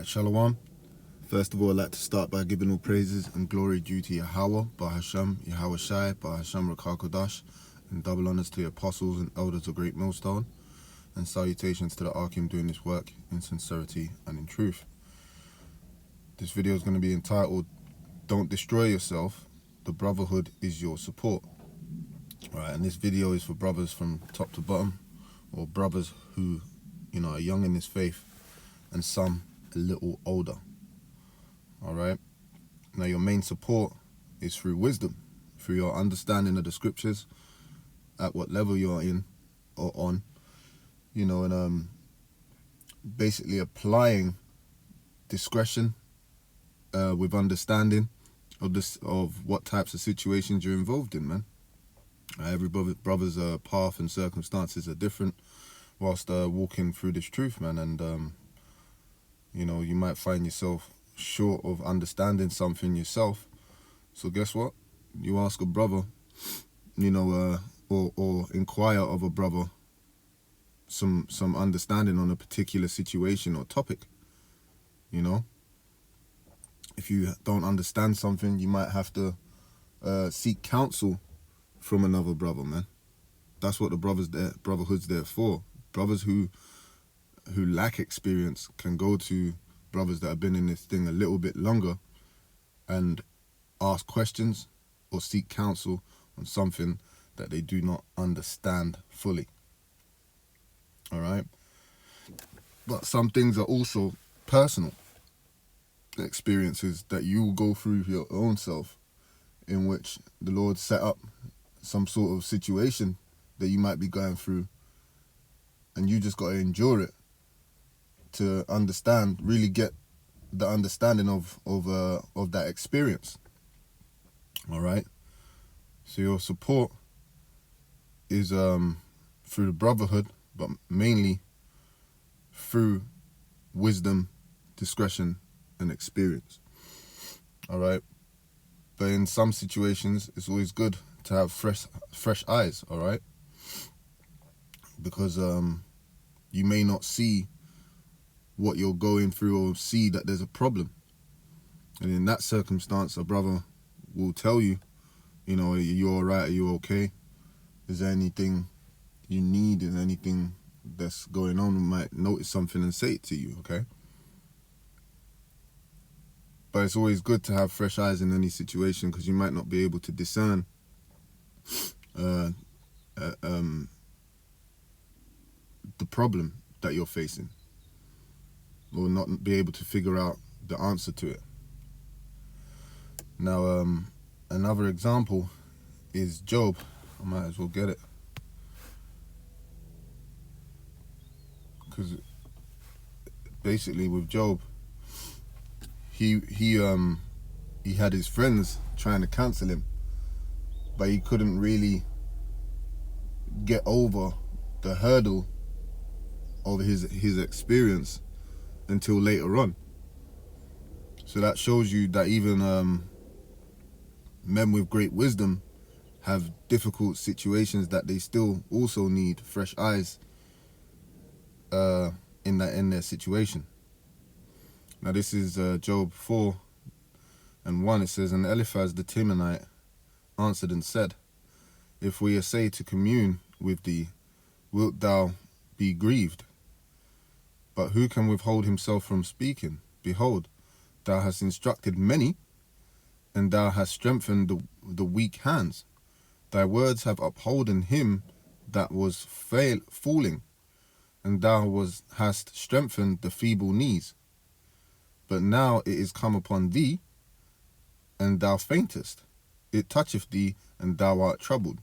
Shalom. First of all, I'd like to start by giving all praises and glory due to Yahweh, Bahasham, Yahweh Shai, Bahasham Rakakodash, and double honors to the apostles and elders of Great Millstone, and salutations to the Arkim doing this work in sincerity and in truth. This video is going to be entitled, Don't Destroy Yourself, the Brotherhood is Your Support. Alright, and this video is for brothers from top to bottom, or brothers who, are young in this faith, and some a little older. Alright, now your main support is through wisdom, through your understanding of the scriptures, at what level you're in or on, and basically applying discretion with understanding of what types of situations you're involved in, man. Every brother's path and circumstances are different whilst walking through this truth, man, and you might find yourself short of understanding something yourself. So guess what? You ask a brother, or inquire of a brother some understanding on a particular situation or topic. If you don't understand something, you might have to seek counsel from another brother, man. That's what the brotherhood's there for. Brothers who lack experience can go to brothers that have been in this thing a little bit longer and ask questions or seek counsel on something that they do not understand fully. All right? But some things are also personal experiences that you will go through your own self, in which the Lord set up some sort of situation that you might be going through, and you just got to endure it to understand, really get the understanding of that experience. All right. So your support is through the brotherhood, but mainly through wisdom, discretion, and experience. All right. But in some situations, it's always good to have fresh eyes. All right. Because you may not see what you're going through or see that there's a problem. And in that circumstance, a brother will tell you, are you all right? Are you okay? Is there anything you need? Is there anything that's going on? We might notice something and say it to you, okay? But it's always good to have fresh eyes in any situation, because you might not be able to discern the problem that you're facing, or not be able to figure out the answer to it. Now, another example is Job. I might as well get it, because basically with Job, he had his friends trying to cancel him, but he couldn't really get over the hurdle of his experience until later on. So that shows you that even men with great wisdom have difficult situations that they still also need fresh eyes in their situation. Now this is Job 4:1. It says, "And Eliphaz the Temanite answered and said, If we essay to commune with thee, wilt thou be grieved? But who can withhold himself from speaking? Behold, thou hast instructed many, and thou hast strengthened the weak hands. Thy words have upholden him that was falling, and thou hast strengthened the feeble knees. But now it is come upon thee, and thou faintest. It toucheth thee, and thou art troubled."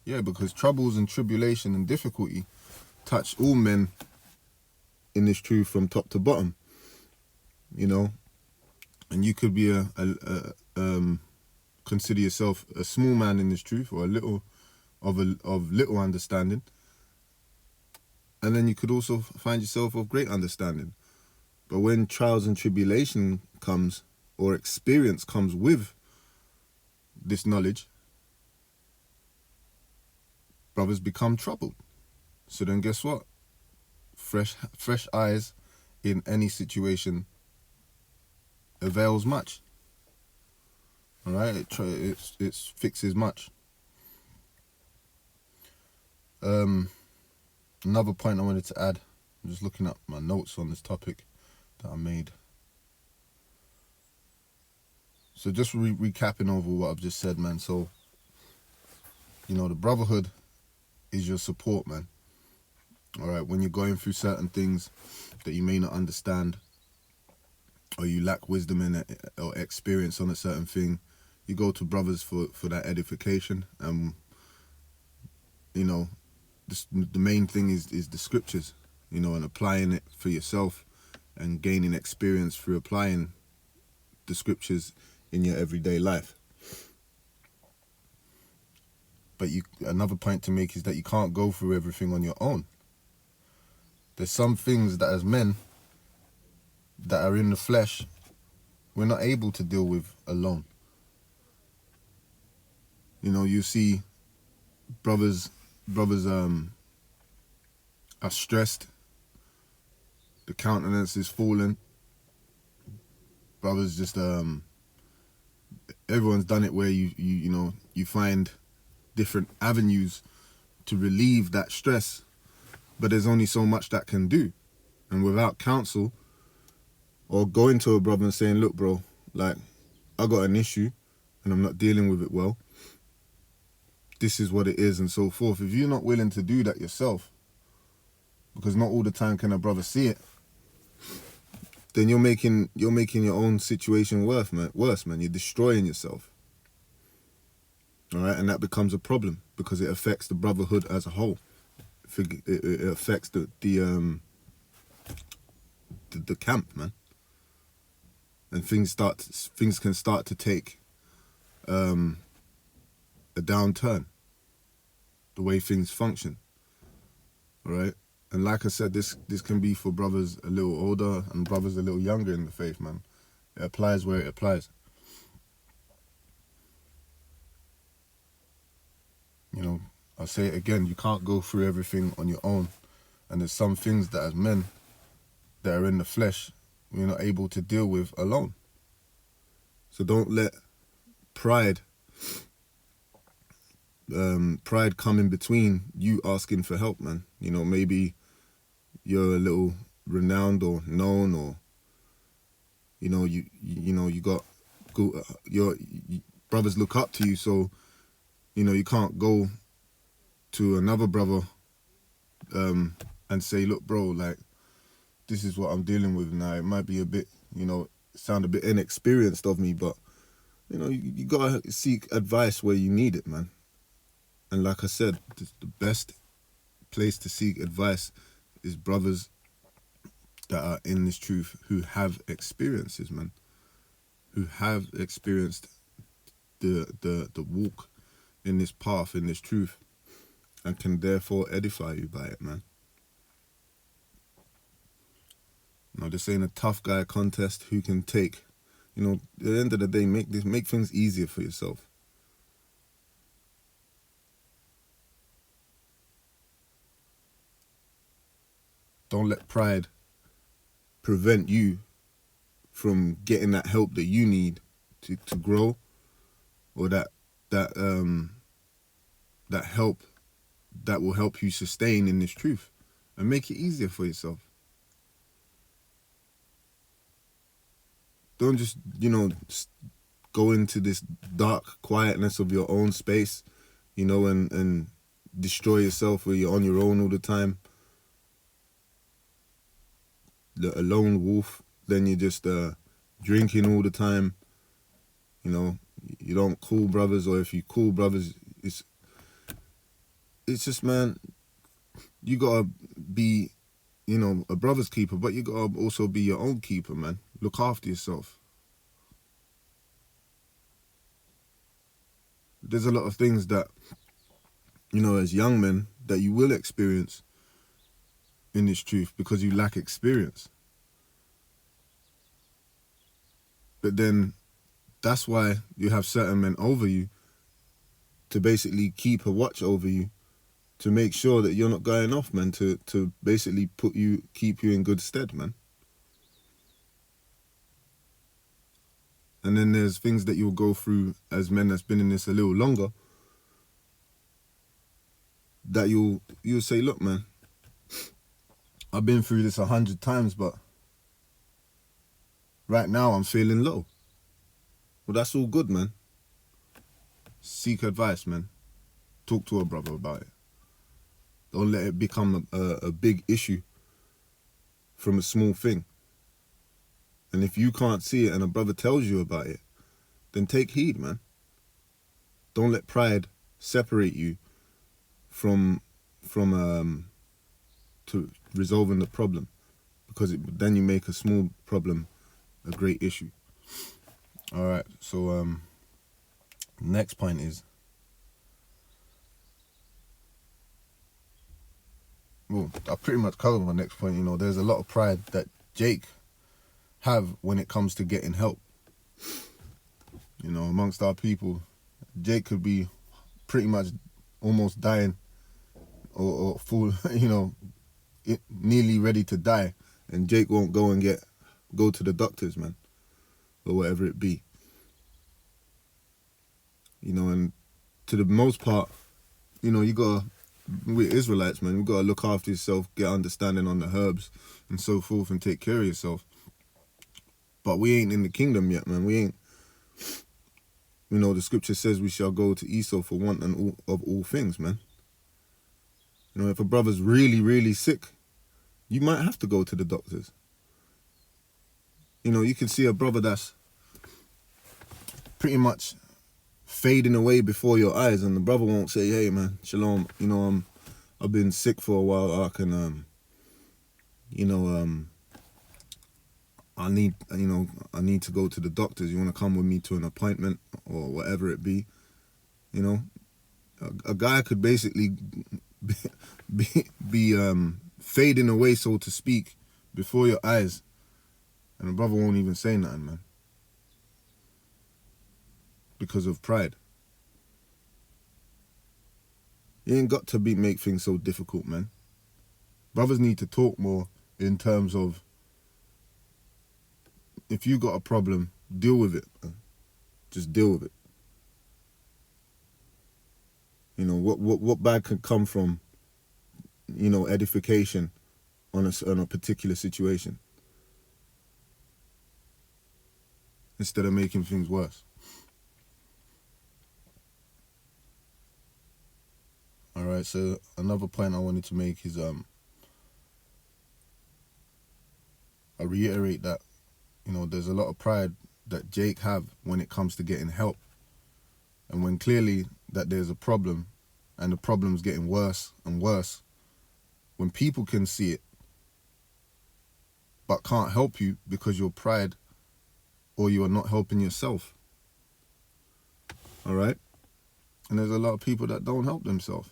Yeah, because troubles and tribulation and difficulty touch all men in this truth from top to bottom, and you could be consider yourself a small man in this truth, or a little of little understanding, and then you could also find yourself of great understanding. But when trials and tribulation comes, or experience comes with this knowledge, brothers become troubled. So then guess what? Fresh eyes in any situation avails much. All right, it fixes much. Another point I wanted to add. I'm just looking at my notes on this topic that I made. So just recapping over what I've just said, man. So, the brotherhood is your support, man. All right, when you're going through certain things that you may not understand, or you lack wisdom in it, or experience on a certain thing, you go to brothers for that edification. The main thing is the scriptures, and applying it for yourself and gaining experience through applying the scriptures in your everyday life. But another point to make is that you can't go through everything on your own. There's some things that as men that are in the flesh, we're not able to deal with alone. You see brothers are stressed, the countenance is falling. Brothers just everyone's done it where you find different avenues to relieve that stress, but there's only so much that can do. And without counsel, or going to a brother and saying, look, bro, like, I got an issue and I'm not dealing with it well, this is what it is, and so forth. If you're not willing to do that yourself, because not all the time can a brother see it, then you're making your own situation worse, man. You're destroying yourself. All right, and that becomes a problem because it affects the brotherhood as a whole. It affects the camp, man. And things can start to take a downturn, the way things function. All right, and like I said, this can be for brothers a little older and brothers a little younger in the faith, man. It applies where it applies. I'll say it again, you can't go through everything on your own. And there's some things that as men that are in the flesh, we're not able to deal with alone. So don't let pride come in between you asking for help, man. Maybe you're a little renowned or known, or you got your brothers look up to you, so you can't go to another brother and say, look, bro, like, this is what I'm dealing with now. It might be a bit, sound a bit inexperienced of me, but you gotta seek advice where you need it, man. And like I said, the best place to seek advice is brothers that are in this truth, who have experiences, man, who have experienced the walk in this path, in this truth, and can therefore edify you by it, man. This ain't a tough guy contest who can take, at the end of the day, make things easier for yourself. Don't let pride prevent you from getting that help that you need to grow, or that help that will help you sustain in this truth, and make it easier for yourself. Don't just, go into this dark quietness of your own space, and destroy yourself where you're on your own all the time. A lone wolf, then you're just drinking all the time. You don't call brothers, or if you call brothers, it's just, man, you gotta be, a brother's keeper, but you gotta also be your own keeper, man. Look after yourself. There's a lot of things that, as young men, that you will experience in this truth because you lack experience. But then that's why you have certain men over you to basically keep a watch over you, to make sure that you're not going off, man, to basically keep you in good stead, man. And then there's things that you'll go through as men that's been in this a little longer, that you'll say, look, man, I've been through this 100 times, but right now I'm feeling low. Well, that's all good, man. Seek advice, man. Talk to a brother about it. Don't let it become a big issue from a small thing. And if you can't see it and a brother tells you about it, then take heed, man. Don't let pride separate you from to resolving the problem, because then you make a small problem a great issue. All right, so next point is, well, I pretty much covered my next point. You know, there's a lot of pride that Jake have when it comes to getting help. You know, amongst our people, Jake could be pretty much almost dying or full, you know, nearly ready to die, and Jake won't go to the doctors, man, or whatever it be. You know, and to the most part, you know, we're Israelites, man, we gotta look after yourself, get understanding on the herbs and so forth, and take care of yourself. But we ain't in the kingdom yet, man. We ain't. You know, the scripture says we shall go to Esau for want of all things, man. You know, if a brother's really, really sick, you might have to go to the doctors. You know, you can see a brother that's pretty much fading away before your eyes, and the brother won't say, hey, man, shalom, you know, I've been sick for a while, I can, you know, I need to go to the doctors. You want to come with me to an appointment or whatever it be? You know, a guy could basically be fading away, so to speak, before your eyes, and the brother won't even say nothing, man, because of pride. You ain't got to make things so difficult, man. Brothers need to talk more in terms of, if you got a problem, deal with it. Just deal with it. You know, what bad can come from, you know, edification on a particular situation, instead of making things worse. All right, so another point I wanted to make is I reiterate that, you know, there's a lot of pride that Jake have when it comes to getting help. And when clearly that there's a problem and the problem's getting worse and worse, when people can see it but can't help you because you're pride or you are not helping yourself. All right? And there's a lot of people that don't help themselves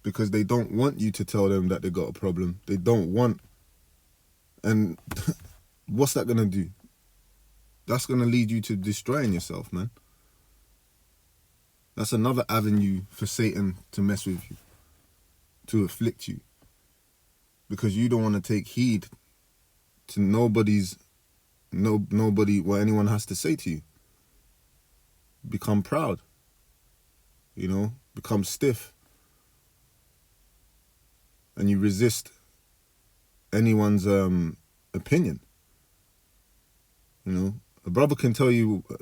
because they don't want you to tell them that they got a problem. They don't want. And what's that going to do? That's going to lead you to destroying yourself, man. That's another avenue for Satan to mess with you, to afflict you, because you don't want to take heed to nobody, what anyone has to say to you. Become proud, you know, become stiff, and you resist anyone's opinion. You know, a brother can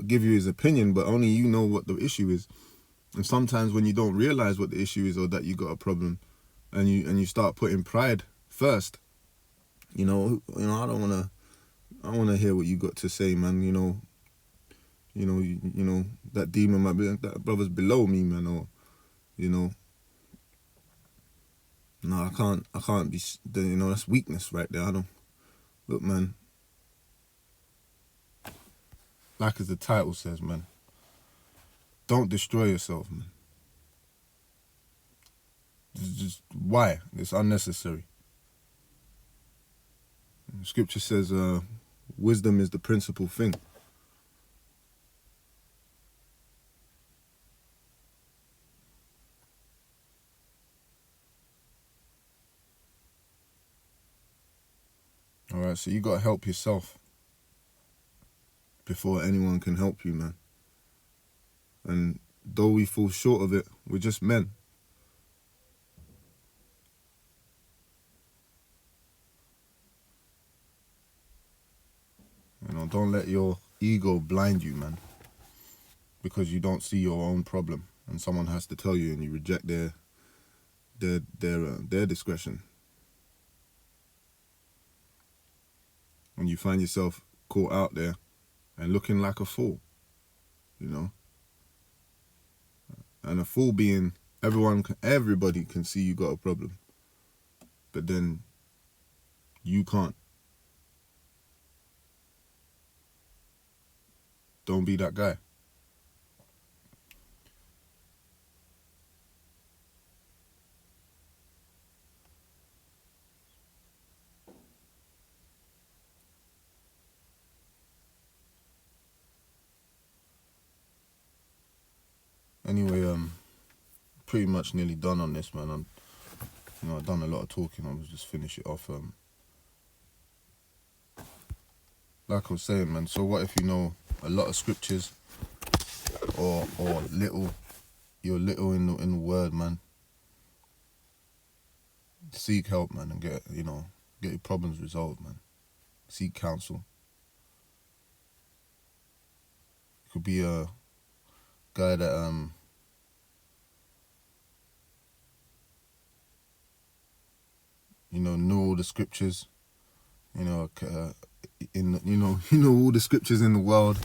give you his opinion, but only you know what the issue is. And sometimes when you don't realize what the issue is, or that you got a problem, and you start putting pride first, you know, I want to hear what you got to say, man. You know, that demon might be, that brother's below me, man, or, you know, no, I can't be, you know, that's weakness right there. Look, man, like as the title says, man, don't destroy yourself, man. Just why? It's unnecessary. Scripture says wisdom is the principal thing. All right, so you got to help yourself. before anyone can help you, man. And though we fall short of it, we're just men. You know, don't let your ego blind you, man, because you don't see your own problem and someone has to tell you and you reject their discretion. When you find yourself caught out there and looking like a fool, you know. And a fool being everybody can see you got a problem, but then you can't. Don't be that guy. Anyway, pretty much nearly done on this, man. I've done a lot of talking. I'll just finish it off. Like I was saying, man. So what if you know a lot of scriptures, or little? You're little in the word, man. Seek help, man, and get your problems resolved, man. Seek counsel. You could be a guy that knew all the scriptures, all the scriptures in the world.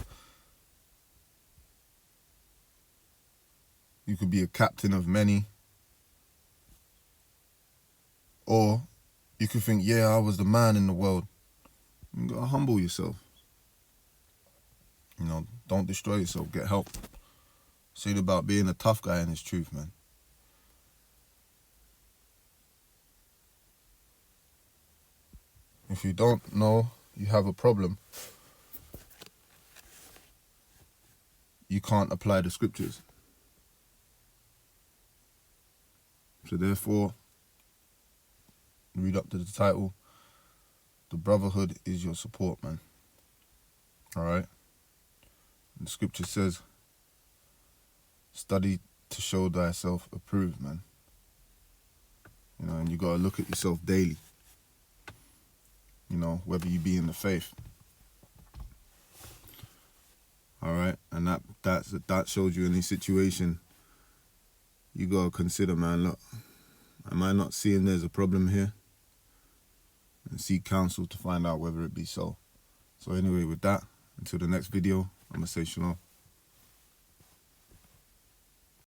You could be a captain of many, or you could think, yeah, I was the man in the world. You gotta humble yourself. Don't destroy yourself. Get help. It's all about being a tough guy in his truth, man. If you don't know you have a problem, you can't apply the scriptures. So therefore, read up to the title. The brotherhood is your support, man. All right? And the scripture says, study to show thyself approved, man. And you got to look at yourself daily. Whether you be in the faith. All right? And that shows you any situation you got to consider, man. Look, am I not seeing there's a problem here? And seek counsel to find out whether it be so. So anyway, with that, until the next video, I'm going to say shalom.